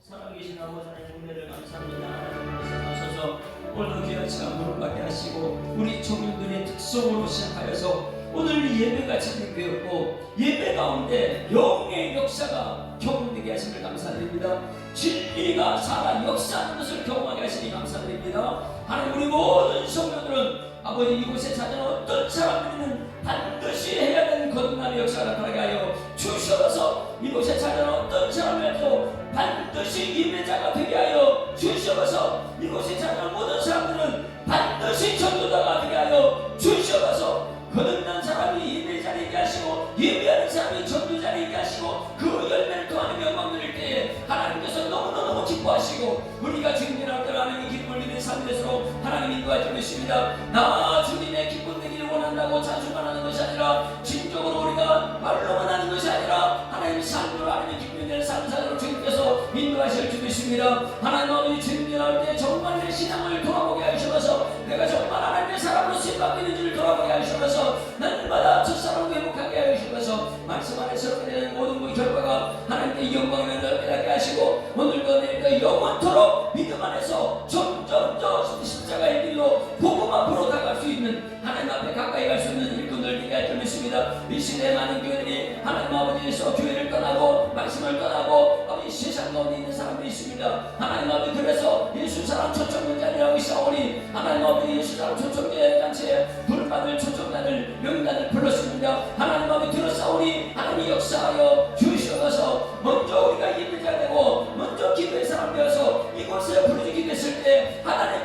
살아계신 아버지 하나님 은혜를 감사합니다. 하나님께서 오늘도 귀한 시간 무릎받게 하시고 우리 청년들의 특성으로 시작하여서 오늘 예배가 진행되었고 예배 가운데 영의 역사가 경험되게 하심을 감사드립니다. 진리가 살아 역사하는 것을 경험하게 하시니 감사드립니다. 하나님 우리 모든 성도들은 아버지 이곳에 찾아온 어떤 사람들은 반드시 해야 되는 거듭남의 역사가 나타나게 하여 주셔서 이곳에 찾아온 어떤 사람이라도 반드시 예배자가 되게 하여 주셔서 이곳에 찾아온 모든 사람들은 반드시 전도자가 되게 하여 주셔서 거듭난 사람이 예배자를 있게 하시고 예배하는 사람이 전도자를 있게 하시고 그 열매를 통하는 영광 드릴 때에 하나님께서 너무너무 기뻐하시고 우리가 주님이라고 할 하나님의 기쁨을 믿는 삶에서 하나님 인도해 주십니다. 나 주님의 기쁨 되기를 원한다고 찬송만 하는 것이 아니라 진정으로 우리가 말로만 하는 것이 아니라 하나님의 삶으로 하나님의 기쁨이 되는 삶사로 주님께서 인도하실 줄 믿습니다. 하나님 아버지 주님이라고 할 때 정말 내 신앙을 돌아보게 하시면서 내가 정말 하나님의 사람으로 쓰임받기는지를 돌아보게 하시면서 날마다 첫사랑을 회복하게 하시면서 말씀 안에서 되는 모든 그 결과가 하나님께 영광을 넓게 하시고 오늘도 내일도 영원토록 믿음 안에서 점점 더 십자가의 길로 복음 앞으로 나갈 수 있는 하나님 앞에 가까이 갈 수 있는 일꾼들 되게 할 믿습니다. 이 시대의 많은 교회들이 하나님 아버지에서 교회를 떠나고 말씀을 떠나고 아버지 세상 가운데 있는 사람들이 있습니다. 하나님 아버지 그래서 예수 사람 초청자들이라고 있사오니 하나님 아버지 예수 사람 초청자 단체에 부름받을 초청자들 명단을 불렀습니다. 하나님 아버지 들었사오니 하나님이 역사하여 주시어서 먼저 우리가 예배자 되고 먼저 기도의 사람 되어서 이곳에 부르짖기 됐을 때 하나님